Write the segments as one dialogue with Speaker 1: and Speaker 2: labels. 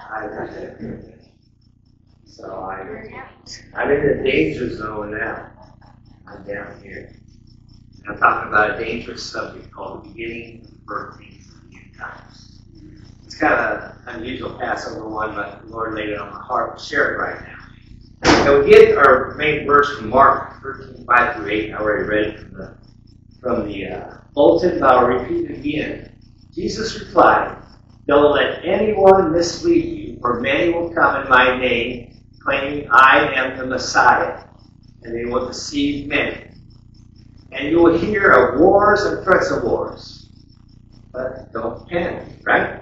Speaker 1: I understand. So I'm in the danger zone now. I'm down here. And I'm talking about a dangerous subject called the beginning of the birthings of the end times. It's kind of an unusual Passover one, but the Lord laid it on my heart to share it right now. And we get our main verse from Mark 13:5-8. I already read it from the bulletin, but I'll repeat it again. Jesus replied, "Don't let anyone mislead you, for many will come in my name, claiming I am the Messiah, and they will deceive many. And you will hear of wars and threats of wars. But don't panic," right?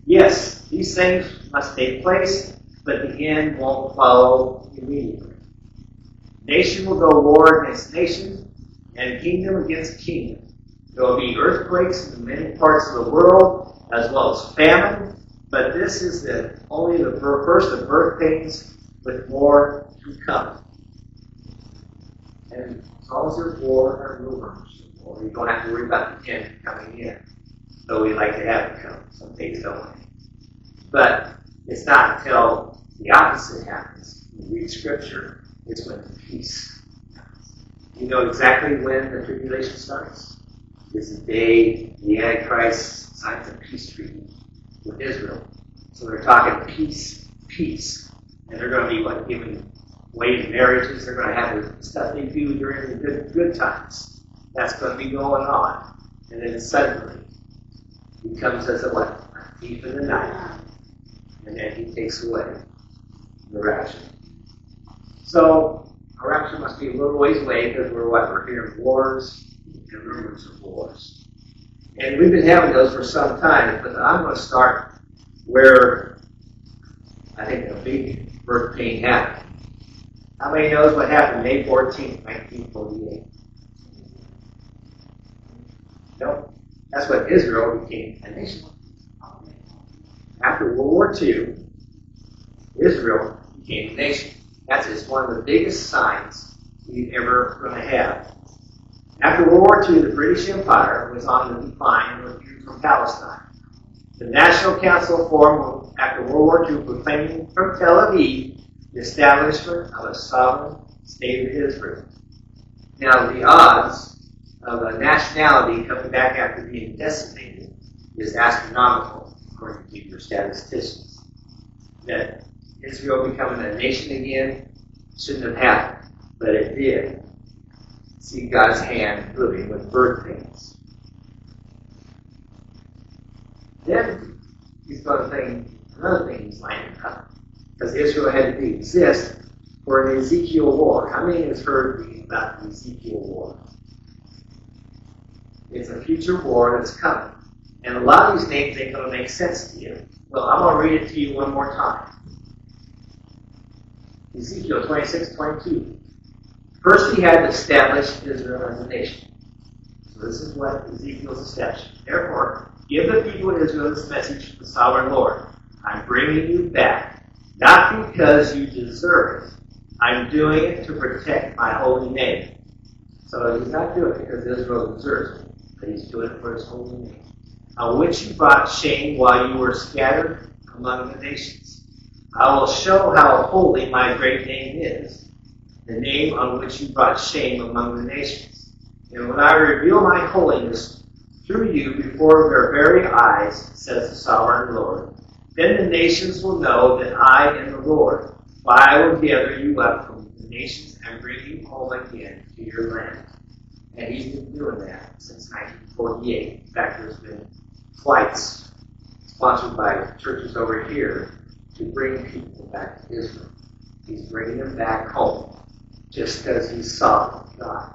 Speaker 1: Yes, these things must take place, but the end won't follow immediately. Nation will go war against nation, and kingdom against kingdom. There will be earthquakes in many parts of the world, as well as famine, but this is only the first of birthings, with more to come. And as long as there's war or rumors of war, you don't have to worry about the end coming in. Though we like to have it come. Some days don't we? But it's not until the opposite happens. When you read Scripture, it's when peace comes. You know exactly when the tribulation starts? It's the day the Antichrist signs a peace treaty with Israel. So they're talking peace, peace. And they're going to be giving way to marriages. They're going to have the stuff they do during the good times. That's going to be going on. And then suddenly, he comes as a thief in the night. And then he takes away the rapture. So, our rapture must be a little ways away because we're hearing wars and rumors of wars. And we've been having those for some time, but I'm going to start where I think a big birth pain happened. How many knows what happened May 14th, 1948? Nope. That's when Israel became a nation. After World War II, Israel became a nation. That's one of the biggest signs we're ever going to have. After World War II, the British Empire was on the decline and withdrew from Palestine. The National Council formed after World War II, proclaiming from Tel Aviv the establishment of a sovereign state of Israel. Now, the odds of a nationality coming back after being decimated is astronomical, according to your statisticians. That Israel becoming a nation again shouldn't have happened, but it did. See God's hand moving with birth pains. Then he's going to think another thing he's lining up. Because Israel had to exist for an Ezekiel war. How many has heard about the Ezekiel war? It's a future war that's coming. And a lot of these names ain't going to make sense to you. Well, I'm going to read it to you one more time. Ezekiel 26:22. First he had to establish Israel as a nation. So this is what Ezekiel's establishing. Therefore, give the people of Israel this message from the sovereign Lord. I'm bringing you back, not because you deserve it. I'm doing it to protect my holy name. So he's not doing it because Israel deserves it, but he's doing it for his holy name, on which you brought shame while you were scattered among the nations. I will show how holy my great name is, the name on which you brought shame among the nations. And when I reveal my holiness through you before their very eyes, says the sovereign Lord, then the nations will know that I am the Lord, for I will gather you up from the nations and bring you home again to your land. And he's been doing that since 1948. In fact, there's been flights sponsored by churches over here to bring people back to Israel. He's bringing them back home just because he's sovereign God.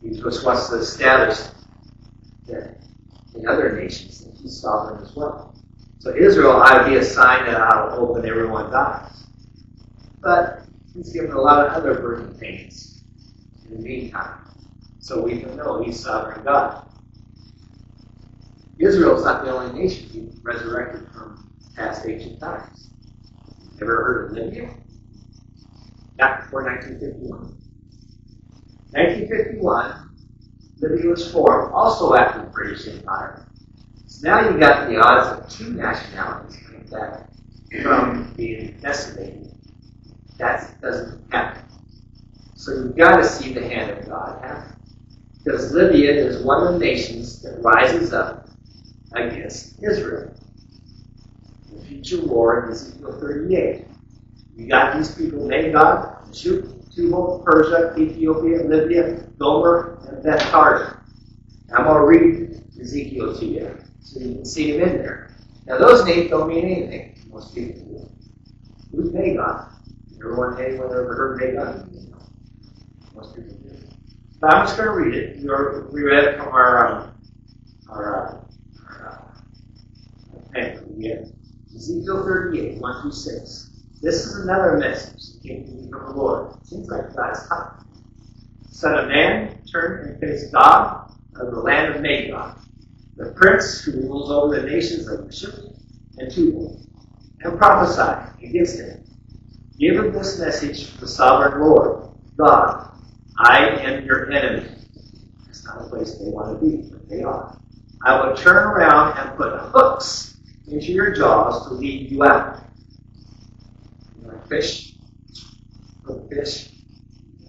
Speaker 1: He just wants to establish that in other nations that he's sovereign as well. So Israel ought to be a sign that I will open everyone's eyes. But he's given a lot of other birthing pains in the meantime. So we can know he's sovereign God. Israel's not the only nation he resurrected from past ancient times. Ever heard of Libya? Not before 1951. 1951, Libya was formed also after the British Empire. So now you got the odds of two nationalities coming back from being decimated. That doesn't happen. So you've got to see the hand of God happen. Because Libya is one of the nations that rises up against Israel. The future war in Ezekiel 38. You got these people, Magog, Tubal, Persia, Ethiopia, Libya, Gomer, and Beth-Tarda. I'm going to read Ezekiel to you so you can see them in there. Now those names don't mean anything to most people do. Who's Magog? Anyone ever heard of Magog? Most people do. But I'm just going to read it. We read it from our pamphlet. We have Ezekiel 38, 1 through 6. This is another message that came to me from the Lord. It seems like God's talking. Son of man, turn and face God of the land of Magog, the prince who rules over the nations of Meshech and Tubal, and prophesy against him. Give him this message from the sovereign Lord, God. I am your enemy. It's not a place they want to be, but they are. I will turn around and put hooks into your jaws to lead you out. You want to fish? Put the fish,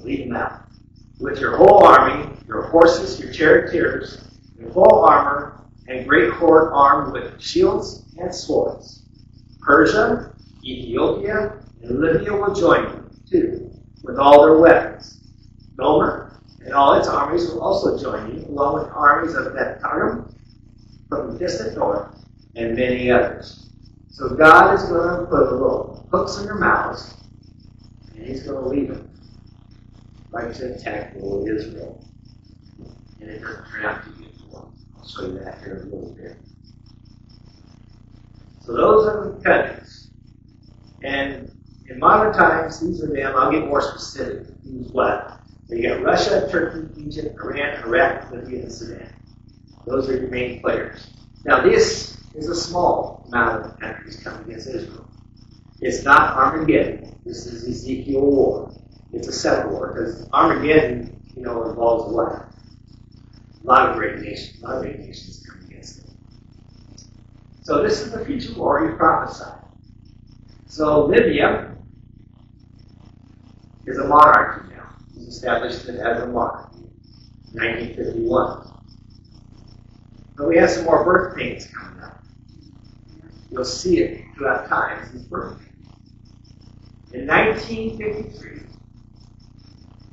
Speaker 1: lead them out. With your whole army, your horses, your charioteers, your whole armor, and great horde armed with shields and swords. Persia, Ethiopia, and Libya will join you, too, with all their weapons. Gomer and all its armies will also join you, along with armies of Beth-Tarda from the distant north, and many others. So God is going to put little hooks in their mouths, and He's going to leave them, like to attack little Israel. And it doesn't turn out to be for them. I'll show you that here in a little bit. So those are the countries. And in modern times, these are them. I'll get more specific. Who's what? You got Russia, Turkey, Egypt, Iran, Iraq, Libya, and Sudan. Those are your main players. Now this is a small amount of countries coming against Israel. It's not Armageddon. This is Ezekiel war. It's a civil war because Armageddon, involves what? A lot of great nations come against it. So this is the future war he prophesied. So Libya is a monarchy now. He's established it as a monarchy in 1951. But we have some more birth pains coming up. You'll see it throughout time, these birth pains. In 1953,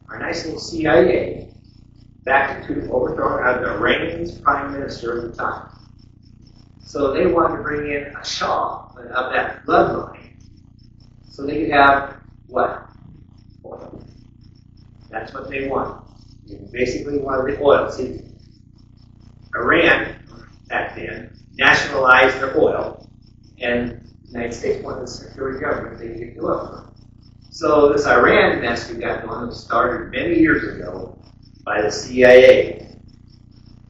Speaker 1: our nice little CIA backed to overthrow the Iranian's prime minister at the time. So they wanted to bring in a Shah of that bloodline so they could have what? Oil. That's what they wanted. They basically wanted the oil. See, Iran, back then, nationalized their oil, and the United States wanted a secure government they could get the oil from. So this Iran mess we got going was started many years ago by the CIA.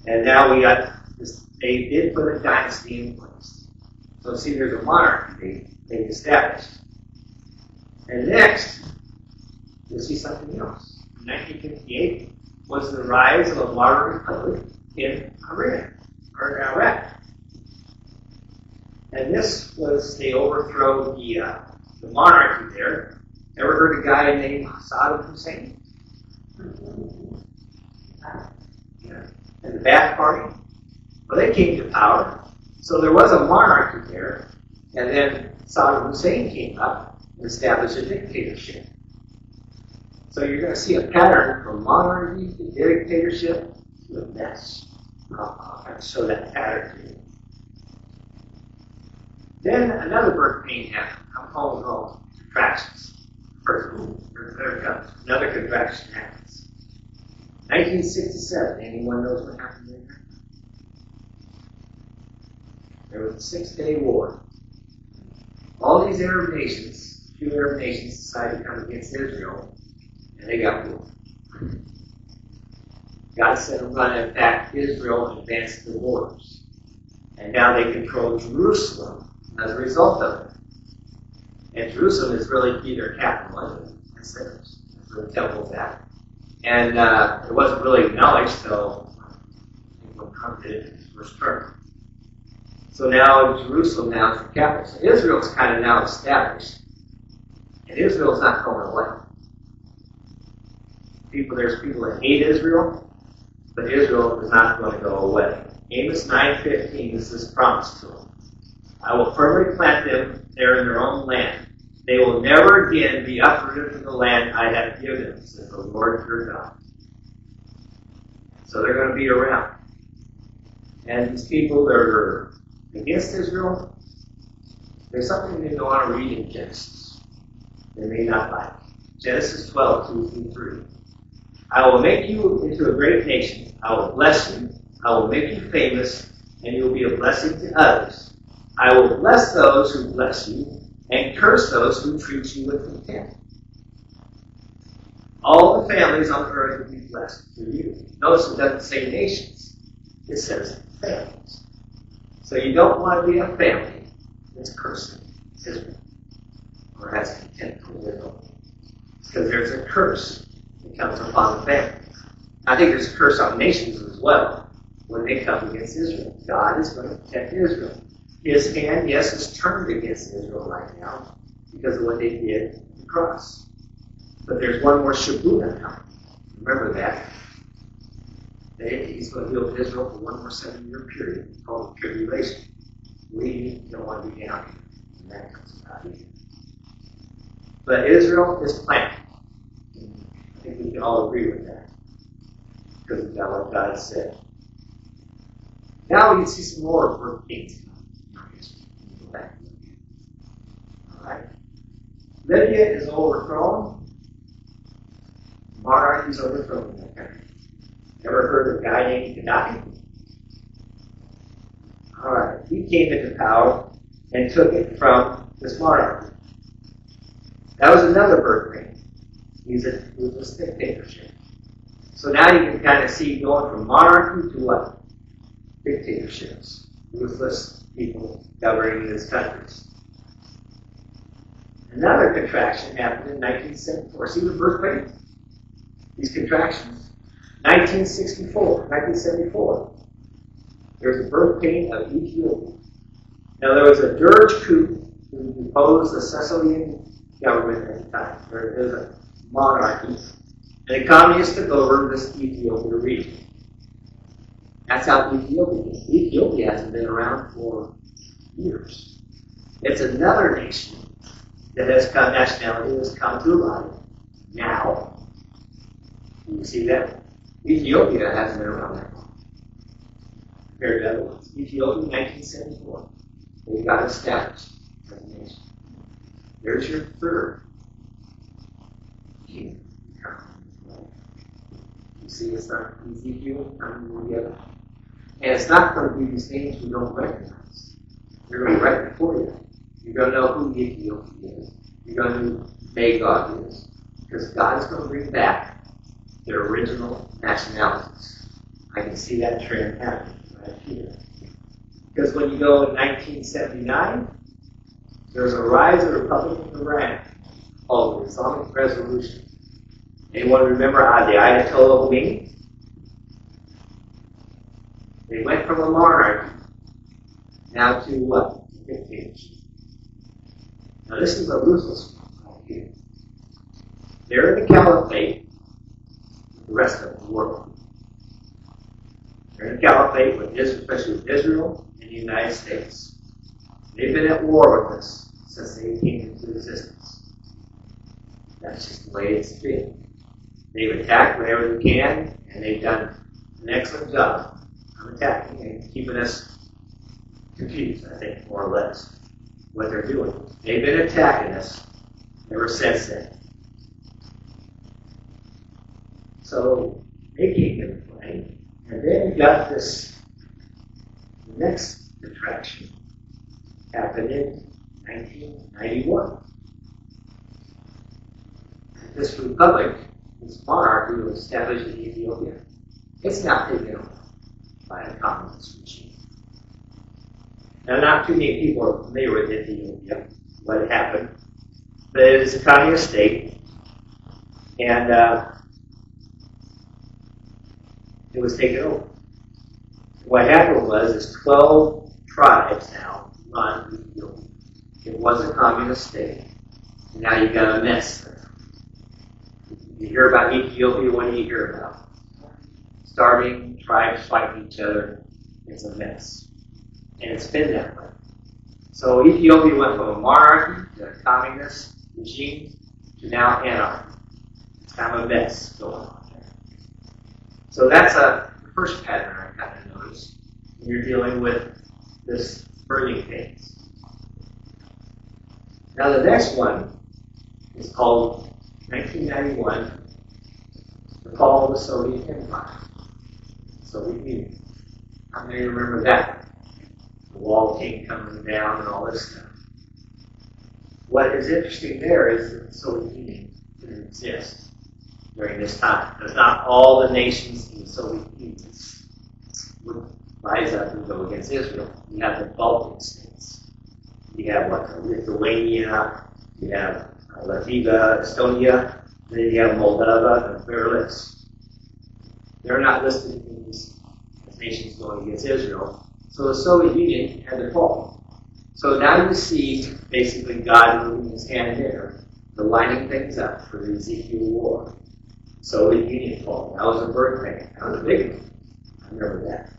Speaker 1: And now we got this, they did put a dynasty in place. So see, there's a monarchy they established. And next, you'll see something else. In 1958 was the rise of a modern republic in Iran, or Iraq. And this was, they overthrow the monarchy there. Ever heard of a guy named Saddam Hussein? Yeah. And the Ba'ath Party? Well, they came to power. So there was a monarchy there. And then Saddam Hussein came up and established a dictatorship. So you're going to see a pattern from monarchy to dictatorship to a mess. I'll have to show that pattern to you. Then another birth pain happened. I'm calling them contractions. First, there it comes. Another contraction happens. 1967. Anyone knows what happened there? There was a 6-day war. All these Arab nations, few Arab nations, decided to come against Israel, and they got war. God said, I'm going to attack Israel and advance the borders. And now they control Jerusalem as a result of it. And Jerusalem is really their capital. That's where the temple's at. And it wasn't really acknowledged until Trump did it in his first term. So So now Jerusalem now is the capital. So Israel's kind of now established. And Israel's not going away. There's people that hate Israel, but Israel is not going to go away. Amos 9:15 is this promise to them. I will firmly plant them there in their own land. They will never again be uprooted from the land I have given them, says the Lord your God. So they're going to be around. And these people that are against Israel, there's something they don't want to read in Genesis. They may not like. Genesis 12:2-3. I will make you into a great nation. I will bless you. I will make you famous, and you will be a blessing to others. I will bless those who bless you, and curse those who treat you with contempt. All the families on earth will be blessed through you. Notice it doesn't say nations. It says families. So you don't want to be a family that's cursing Israel or has contempt for Israel. Because there's a curse that comes upon the family. I think there's a curse on nations as well when they come against Israel. God is going to protect Israel. His hand, yes, is turned against Israel right now because of what they did at the cross. But there's one more Shabbat coming. Remember that. He's going to deal with Israel for one more 7-year period called the tribulation. We don't want to be down here. And that comes about here. But Israel is planted. I think we can all agree with that. Because of what God said. Now we can see some more birth kings. Alright. Libya is overthrown. Monarchy is overthrown in that country. Ever heard of a guy named Gaddafi? Alright. He came into power and took it from this monarchy. That was another birth king. It was a dictatorship. So now you can kind of see going from monarchy to what? Dictatorships. Ruthless people governing these countries. Another contraction happened in 1974. See the birth rate? These contractions. 1974. There's a birth pain of Ethiopia. Now there was a Derg coup who deposed the Sicilian government at the time. There is a monarchy. And the communists took over this Ethiopia region. That's how Ethiopia is. Ethiopia hasn't been around for years. It's another nation that nationality has come to life now. You see that? Ethiopia hasn't been around that long. Compared to other ones. Ethiopia, 1974. They got established as a nation. There's your third king. You see, it's not Ezekiel coming together. And it's not going to be these names we don't recognize. They're going to be right before you. You're going to know who Ethiopia is. You're going to know who Magog is. Because God is going to bring back their original nationalities. I can see that trend happening right here. Because when you go in 1979, there's a rise of the Republic of Iran called the Islamic Revolution. Anyone remember the Ayatollah Khomeini? They went from a monarchy now to what? Dictatorship. Now this is a ruthless one right here. They're in the caliphate with the rest of the world. They're in the caliphate with especially with Israel and the United States. They've been at war with us since they came into existence. That's just the way it's been. They've attacked whenever they can, and they've done an excellent job of attacking and keeping us confused, I think, more or less, what they're doing. They've been attacking us ever since then. So they came into play, and then we got this next contraction happened in 1991. This republic, this monarchy was established in Ethiopia. It's now taken over by a communist regime. Now, not too many people are familiar with Ethiopia, what happened, but it is a communist state, and it was taken over. What happened was 12 tribes now run Ethiopia. It was a communist state. And now you've got a mess there. You hear about Ethiopia, what do you hear about? Starving, tribes fighting each other. It's a mess. And it's been that way. So Ethiopia went from a monarchy to a communist regime to now anarchy. It's kind of a mess going on there. So that's a first pattern I kind of noticed when you're dealing with this birthing phase. Now the next one is called 1991, the fall of the Soviet Empire. Soviet Union. How many remember that? The wall came coming down and all this stuff. What is interesting there is that the Soviet Union didn't exist during this time, because not all the nations in the Soviet Union would rise up and go against Israel. You have the Baltic states. You have Lithuania, you have Latvia, Estonia, then you have Moldova and Belarus. They're not listed in these as nations going against Israel. So the Soviet Union had to fall. So now you see basically God moving his hand there, the lining things up for the Ezekiel War. Soviet Union fall. That was a birthday. That was a big one. I remember that.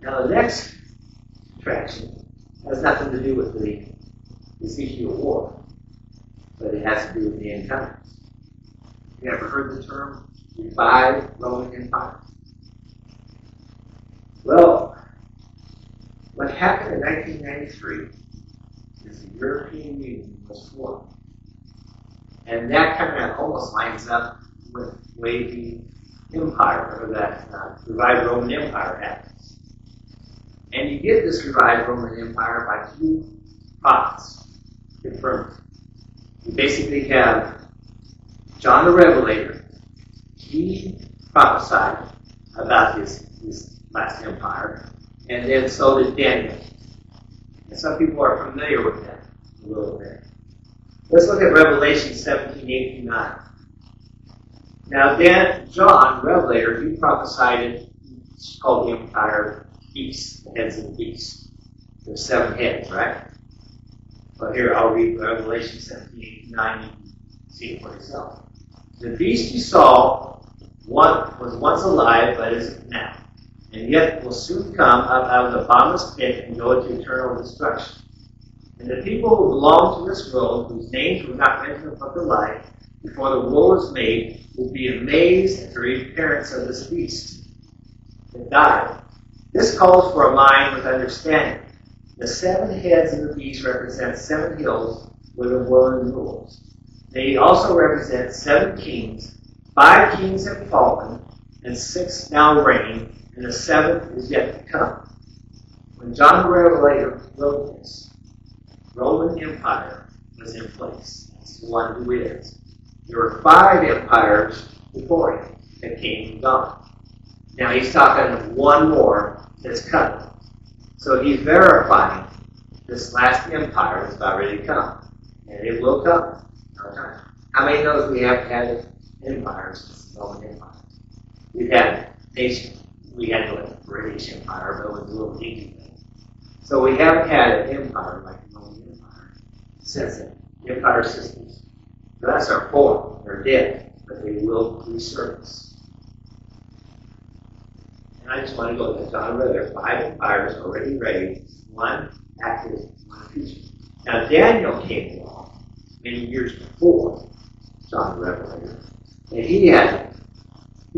Speaker 1: Now the next attraction has nothing to do with the Ezekiel War, but it has to do with the end times. You ever heard the term revived Roman Empire? Well, what happened in 1993 is the European Union was formed. And that kind of almost lines up with the way the empire, or that revived Roman Empire happens. And you get this revived Roman Empire by two prophets confirmed. You basically have John the Revelator. He prophesied about this last empire, and then so did Daniel. And some people are familiar with that a little bit. Let's look at Revelation 17:8-9. Now, John, the Revelator, he prophesied, it's called the Empire Beast, the heads of the beast. There's 7 heads, right? But here, I'll read Revelation 17:8-9. You can see it for yourself. The beast you saw was once alive, but isn't now, and yet will soon come up out of the bottomless pit and go into eternal destruction. And the people who belong to this world, whose names were not written in the book of life before the world was made, will be amazed at the appearance of this beast that died. This calls for a mind with understanding. The 7 heads of the beast represent 7 hills where the world rules. They also represent 7 kings. 5 kings have fallen, and 6 now reign, and the 7th is yet to come. When John the Revelator wrote this, Roman Empire was in place. That's the one who is. There were 5 empires before him that came and gone. Now he's talking one more that's coming. So he's verifying this last empire is about ready to come. And it will come. How many knows we have had empires since the Roman Empire? We've had nations. We had the British Empire, but it was a little dinky thing. So we haven't had an empire like the Roman Empire since then. Empire systems. That's our form. They're dead, but they will resurface. And I just want to go to John Revelator. 5 empires already raised, 1 active, 1 future. Now Daniel came along many years before John the Revelator, and he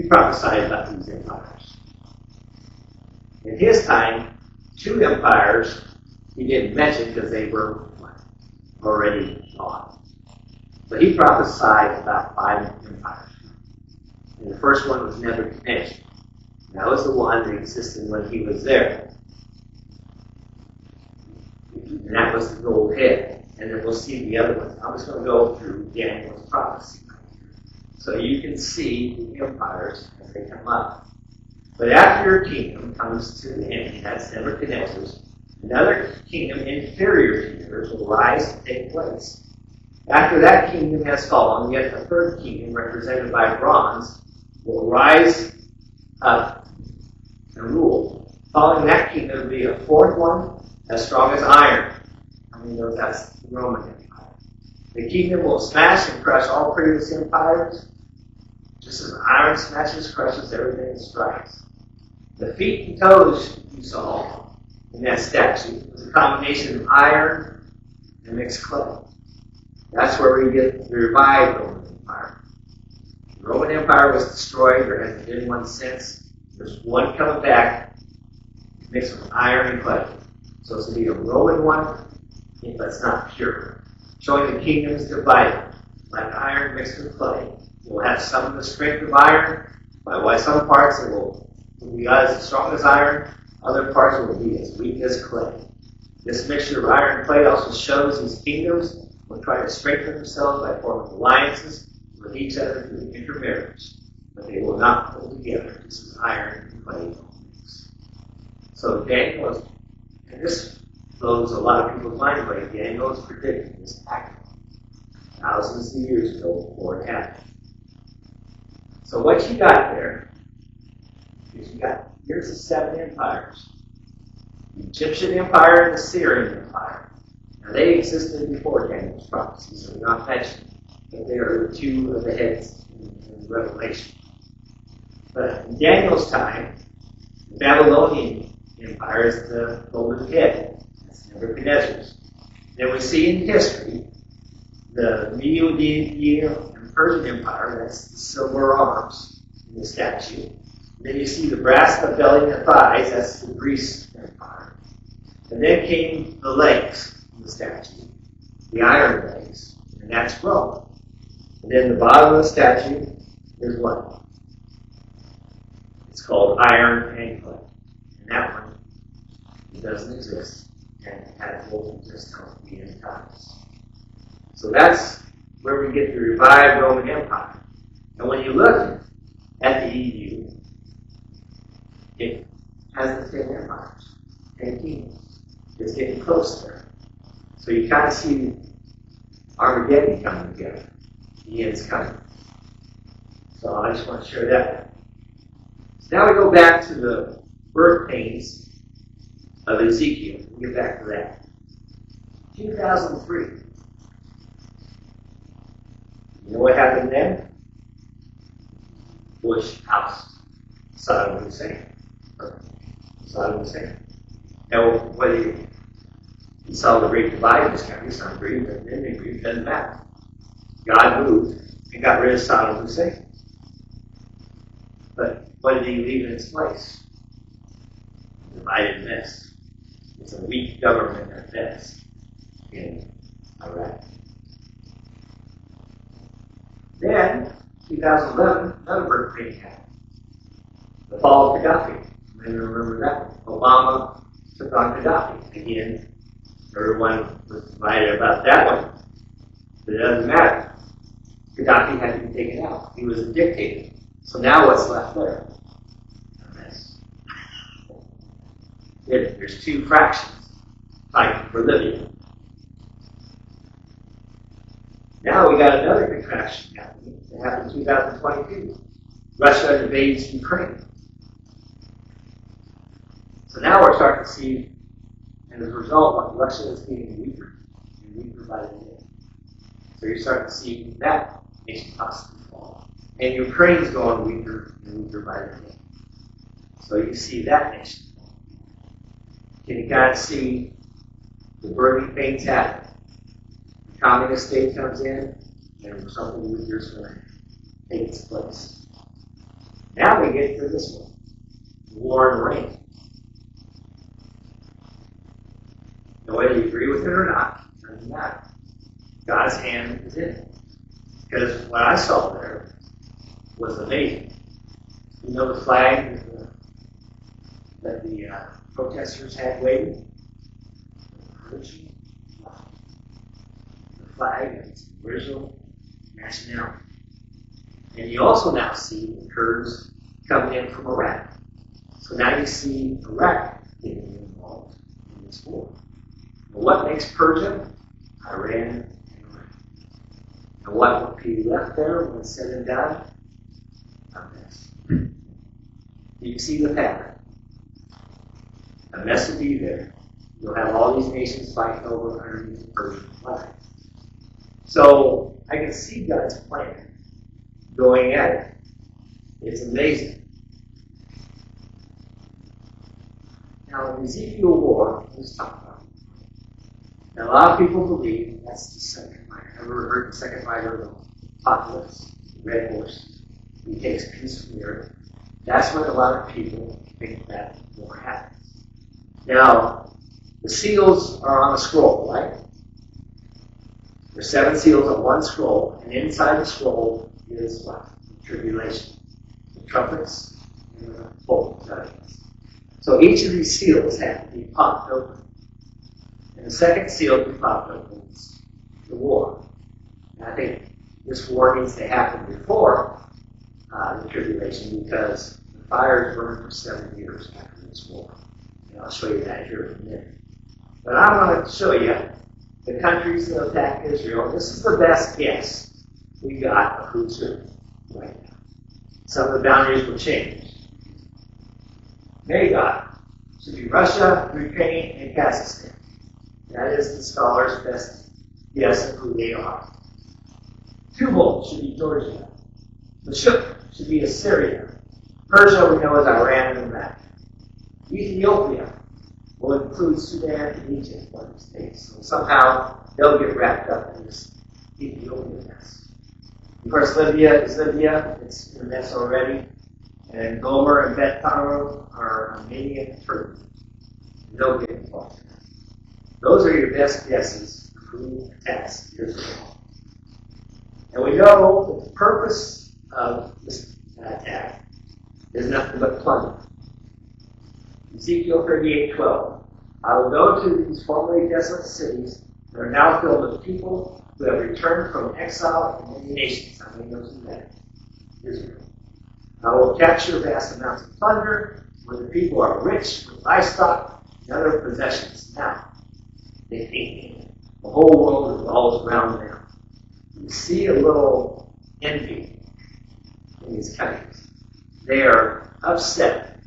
Speaker 1: prophesied about these empires. In his time, 2 empires he didn't mention because they were already gone. But he prophesied about 5 empires. And the first one was Nebuchadnezzar. That was the one that existed when he was there. And that was the gold head. And then we'll see the other ones. I'm just going to go through Daniel's prophecy right here, so you can see the empires as they come up. But after your kingdom comes to the end, that's Nebuchadnezzar's, another kingdom inferior to yours will rise and take place. After that kingdom has fallen, yet the 3rd kingdom, represented by bronze, will rise up and rule. Following that kingdom would be a fourth one, as strong as iron. I mean, that's the Roman Empire. The kingdom will smash and crush all previous empires, just as iron smashes, crushes everything it strikes. The feet and toes you saw in that statue was a combination of iron and mixed clay. That's where we get the revived Roman Empire. The Roman Empire was destroyed. There hasn't been one since. There's one coming back mixed with iron and clay. So it's going to be a Roman one, but it's not pure. Showing the kingdoms divided, like iron mixed with clay. It will have some of the strength of iron, by some parts it will be as strong as iron, other parts will be as weak as clay. This mixture of iron and clay also shows these kingdoms will try to strengthen themselves by forming alliances with each other through intermarriage, but they will not hold together. This is iron and clay mix. So Daniel is, and this blows a lot of people's minds away. Daniel is predicting this happening thousands of years ago before it happened. So what you got there is here's the 7 empires. The Egyptian Empire and the Syrian Empire. Now they existed before Daniel's prophecy, so we're not mentioning that they are the 2 of the heads in Revelation. But in Daniel's time, the Babylonian Empire is the golden head. That's Nebuchadnezzar's. Then we see in history the Medo-Median and Persian Empire, that's the silver arms in the statue. And then you see the brass, the belly, and the thighs, that's the Greece Empire. And then came the legs in the statue, the iron legs, and that's Rome. And then the bottom of the statue is what? It's called iron and clay. And that one, it doesn't exist, and it won't exist until the end times. So that's where we get the revived Roman Empire. And when you look at the EU, it has the 10 empires, 10 kingdoms. It's getting close there. So you kind of see Armageddon coming together. The end's coming. So I just want to share that. So now we go back to the birth pains of Ezekiel. We'll get back to that. 2003. You know what happened then? Bush house. Saddam Hussein. Now, whether you saw the great divide in this country, some agreed, but then they agreed, it doesn't matter. God moved and got rid of Saddam Hussein. But what did he leave in its place? A divided mess. It's a weak government at best in Iraq. Then, 2011, another birth pain happened. The fall of Gaddafi. You remember that? Obama took on Gaddafi. Again, everyone was divided about that one. But it doesn't matter. Gaddafi had to be taken out. He was a dictator. So now what's left there? A mess. There's 2 fractions fighting for Libya. Now we got another contraction happening. It happened in 2022. Russia invades Ukraine. So now we're starting to see, and as a result, Russia is getting weaker and weaker by the day. So you're starting to see that nation possibly fall. And Ukraine's going weaker and weaker by the day. So you see that nation fall. Can you kind of see the birthing pains happen? The communist state comes in, and something weaker is going to take its place. Now we get to this one, war and rain. And whether you agree with it or not, it doesn't matter. God's hand is in it. Because what I saw there was amazing. You know the flag that the protesters had waving? The flag of its original nationality. And you also now see the Kurds coming in from Iraq. So now you see Iraq getting involved in this war. And what makes Persia? Iran and Iran. And what will be left there when it's said and done? A mess. You see the pattern. A mess will be there. You'll have all these nations fighting over underneath the Persian flag. So I can see God's plan going at it. It's amazing. Now, the Ezekiel war, let's talk about it. Now, a lot of people believe that's the second rider. Ever heard the second rider of the apocalypse? The red horse. He takes peace from the earth. That's what a lot of people think that war happens. Now, the seals are on a scroll, right? There's 7 seals on one scroll, and inside the scroll is what? The tribulation. The trumpets and the bowl judgments. So each of these seals have to be popped open. And the second seal to be popped open is the war. And I think this war needs to happen before the tribulation because the fires burn for 7 years after this war. And I'll show you that here in a minute. But I'm going to show you the countries that attack Israel. This is the best guess we got of who's who right now. Some of the boundaries will change. Magog should be Russia, Ukraine, and Kazakhstan. That is the scholar's best guess of who they are. Tubal should be Georgia. Mashuk should be Assyria. Persia we know as Iran and Iraq. Ethiopia will include Sudan and Egypt, one of the states. So somehow they'll get wrapped up in this Ethiopian mess. Of course, Libya is Libya. It's in a mess already. And Gomer and Bet Taro are Armenia and Turkey. They'll get involved in that. Those are your best guesses of who attacks Israel. And we know that the purpose of this attack is nothing but plunder. Ezekiel 38:12. I will go to these formerly desolate cities that are now filled with people who have returned from exile in many nations. How many knows who that is? Israel. I will capture vast amounts of plunder where the people are rich with livestock and other possessions. Now, they think the whole world revolves around them. You see a little envy in these countries. They are upset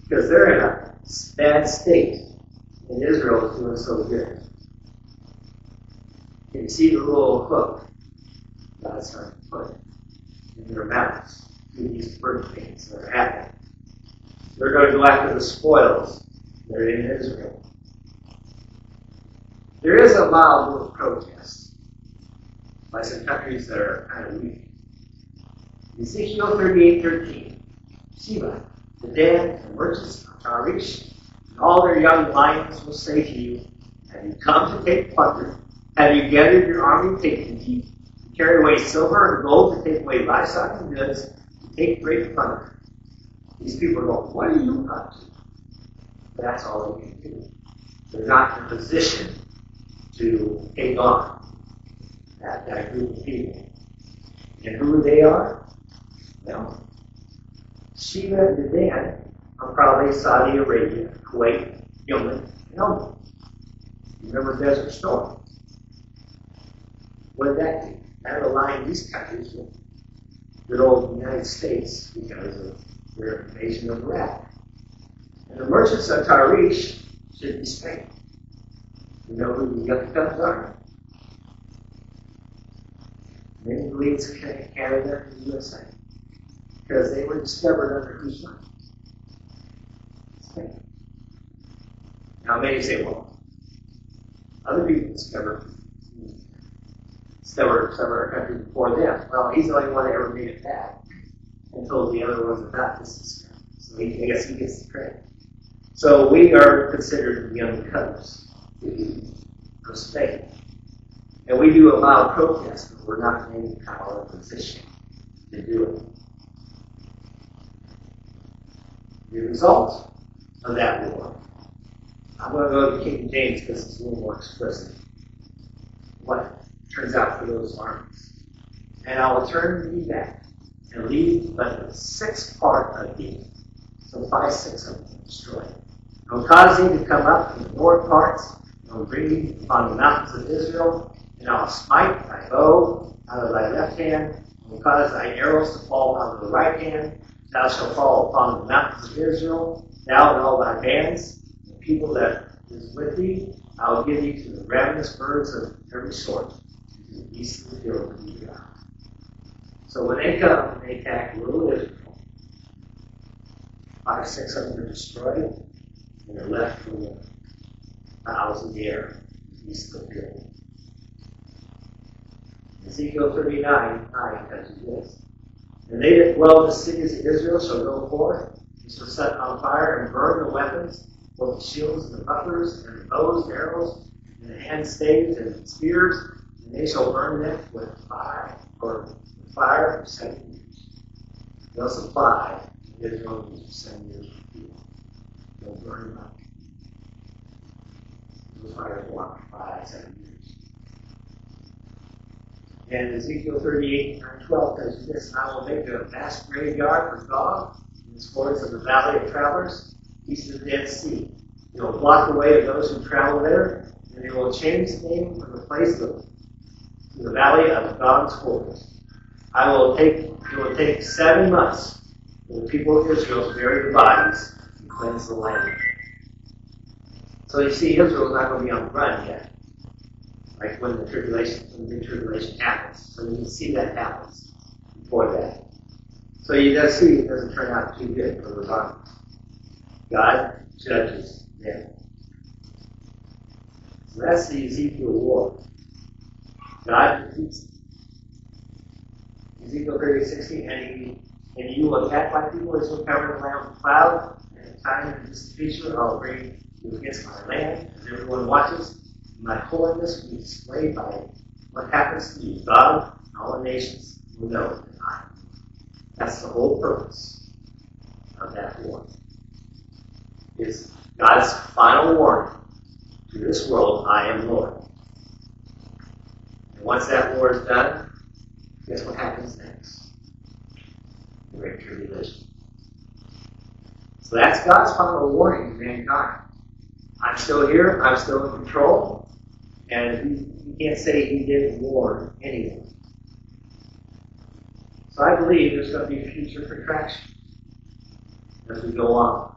Speaker 1: because they're in a bad state and Israel is doing so good. You can see the little hook God's trying to put in their mouths through these birth pains that are happening. They're going to go after the spoils that are in Israel. There is a mild little protest by some countries that are kind of weak. Ezekiel 38:13. Sheba, the dead, the merchants of Tarshish, and all their young lions will say to you, have you come to take plunder? Have you gathered your army to take booty, to carry away silver and gold, to take away livestock and goods, to take great plunder? These people go, what are you up to? That's all they can do. They're not in a position to take on that group of people. And who they are? Well, Sheba and Dedan are probably Saudi Arabia, Kuwait, Yemen, and Oman. Remember Desert Storm? What did that do? That aligned these countries with good old United States because of their invasion of Iraq. And the merchants of Tarshish should be Spain. You know who the Yucca Cubs are? Many believe it's Canada and the USA. Because they were discovered under whose name? Spain. Now many say, well, other people discovered several countries before them. Well, he's the only one that ever made it back and told the other ones about this discovery. So I guess he gets the credit. So we are considered the young cubs of Spain. And we do allow protest, but we're not in any power or position to do it. The result of that war, I'm going to go to King James because it's a little more explicit. What turns out for those armies? And I will turn thee back and leave but the sixth part of thee. So 5/6 of them destroyed. I will cause thee to come up from the north parts, and will bring thee upon the mountains of Israel, and I will smite thy bow out of thy left hand, and will cause thy arrows to fall out of the right hand. Thou shalt fall upon the mountains of Israel, thou and all thy bands, and people that is with thee, I will give thee to the ravenous birds of every sort, to the beasts of the field of the ground. So when they come and they attack little Israel, 500, 600 are destroyed, and they're left with the fowls of the air, the beasts of the field. Ezekiel 39:9 tells you this. And they that dwell in the cities of Israel shall go forth, and shall set on fire and burn the weapons, both the shields and the bucklers, and the bows and arrows, and the hand staves and the spears, and they shall burn them with fire, for 7 years. They'll supply Israel needs for 7 years of fuel. They'll burn them up. Those fires go on for 7 years. And Ezekiel 38:9-12 tells you this, and I will make a vast graveyard for Gog in the sports of the valley of travelers, east of the Dead Sea. It will block the way of those who travel there, and they will change the name from the place of the valley of Gog's fortress. It will take 7 months for the people of Israel to bury the bodies and cleanse the land. So you see, Israel is not going to be on the run yet. Like when the big tribulation happens. So you can see that happens before that. So you just see it doesn't turn out too good for the bodies. God judges them. So that's the Ezekiel war. God defeats them. Ezekiel 30:16, and you will attack my people as will cover the land with cloud, and in time of this feature I'll bring you against my land, as everyone watches. My holiness will be displayed by what happens to you. God and all the nations will know that I am. That's the whole purpose of that war. It's God's final warning to this world, I am Lord. And once that war is done, guess what happens next? The Great Tribulation. So that's God's final warning to mankind. I'm still here, I'm still in control, and he can't say he didn't warn anyone. So I believe there's going to be future contraction as we go on.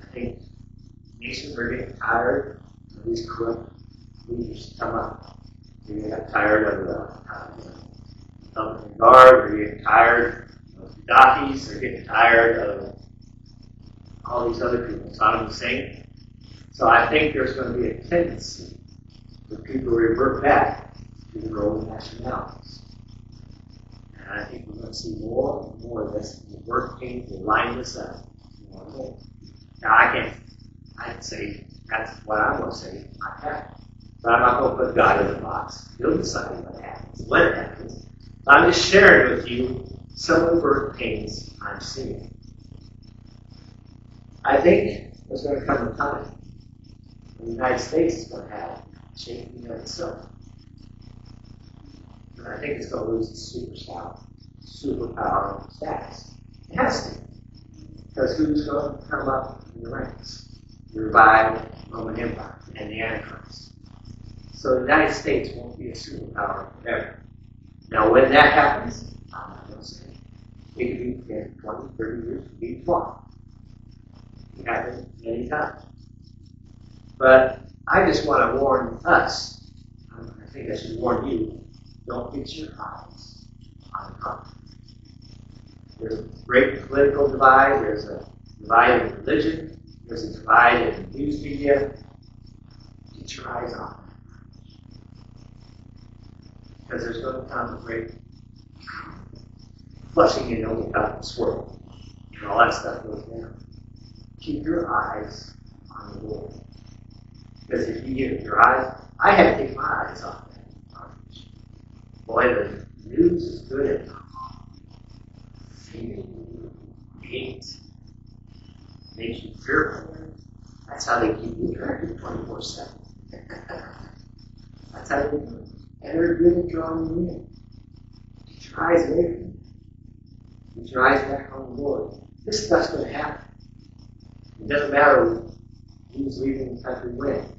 Speaker 1: I think nations are getting tired of these corrupt leaders come up. They're getting tired of the Republican Guard, they're getting tired of the Gaddafis, they're getting tired of all these other people, Saddam Hussein. So I think there's going to be a tendency for people to revert back to the old nationalities. And I think we're going to see more and more of this. The work team will line this up more and more. Now I can say that's what I want to say. I can. But I'm not going to put God in the box. He'll decide what happens, when it happens. I'm just sharing with you some of the birth pains I'm seeing. I think there's going to come a time when the United States is going to have changing of itself. And I think it's going to lose its superpower status. It has to. Because who's going to come up in the ranks? The revived Roman Empire and the Antichrist. So the United States won't be a superpower forever. Now when that happens, I'm not going to say. It could be 10, 20, 30 years, it could be 20. It happens many times. But I just want to warn us. I think I should warn you. Don't fix your eyes on the problem. There's a great political divide. There's a divide in religion. There's a divide in news media. Get your eyes on it. Because there's going to come a great flushing in over the swirl. And all that stuff goes down. Keep your eyes on the Lord. Because if you get your eyes, I had to take my eyes off that garbage. Boy, the news is good at feeling, hate, makes you fearful. That's how they keep you attracted 24/7. That's how they do it. And they're good at drawing you in. Get your eyes away from them. Get your eyes back on the Lord. This stuff's going to happen. It doesn't matter who's leaving the country when.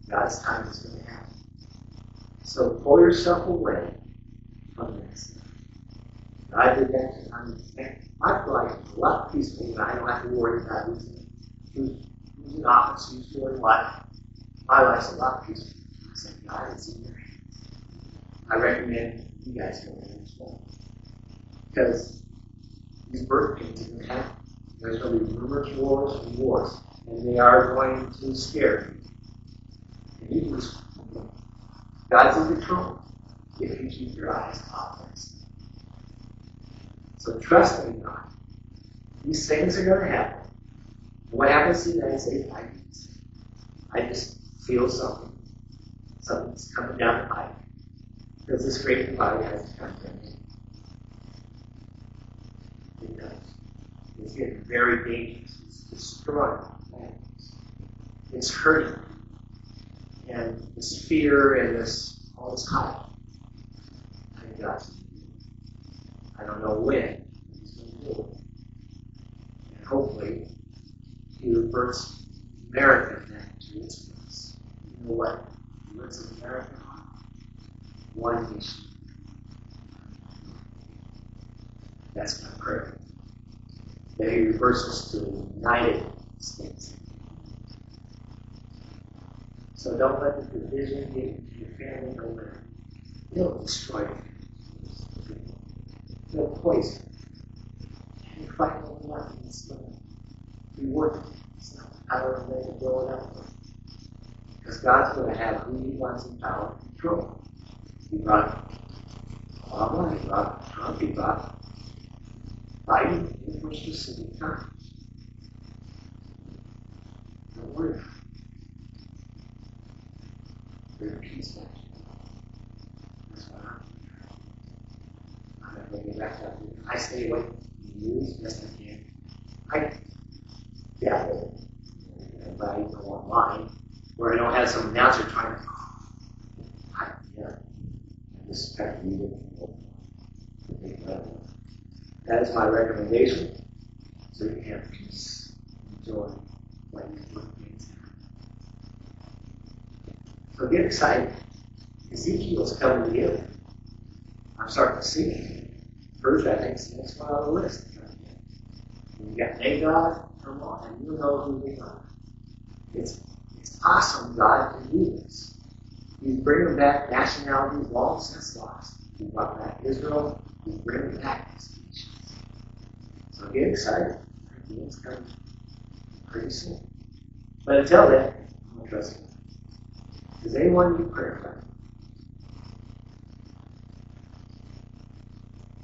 Speaker 1: God's time is going to happen. So pull yourself away from this. God did that to my life is a lot peaceful when I don't have to worry about who's in office, who's doing what. My life's a lot peaceful. I said, God, it's in your hands. I recommend you guys go there as well. Because these birth pains are going to happen. There's going to be rumors, wars, and wars. And they are going to scare you. And you just, God's in control if you keep your eyes off this. So trust in God. These things are going to happen. And what happens in the United States, I just feel something. Something's coming down the pipe. Because this great divide has to come to an end. It does. It's getting very dangerous. It's destroying planets. It's hurting. And this fear and all this hype. I think God's going to do it. I don't know when He's going to do it. And hopefully, He reverts America back to its place. You know what? He lives in America. One nation. That's my prayer. That He reverses to the United States. So don't let the division get into your family over. It'll destroy you. It'll poison. And you fight over nothing. It's going to be worth it. It's not the power of man to blow it up. Because God's going to have who He wants in power and control. He brought Obama, He brought Trump, He brought Biden in for specific times. Don't worry. Bring peace back. That's what I'm going to get back up. I stay away from the news as best I can. I dabble if I go online where I don't have some announcer trying to I just kind of read it. That is my recommendation. So you can have peace and joy when these good things happen. So get excited. Ezekiel's coming together. I'm starting to see it. Persia, I think, is the next one on the list. You got Magog, Hermon, and you know who they are. It's awesome God can do this. He's bringing back nationalities long since lost. He brought back Israel. He's bringing back these nations. So get excited. It's coming pretty soon. But until then, I'm going to trust Him. Does anyone need prayer for?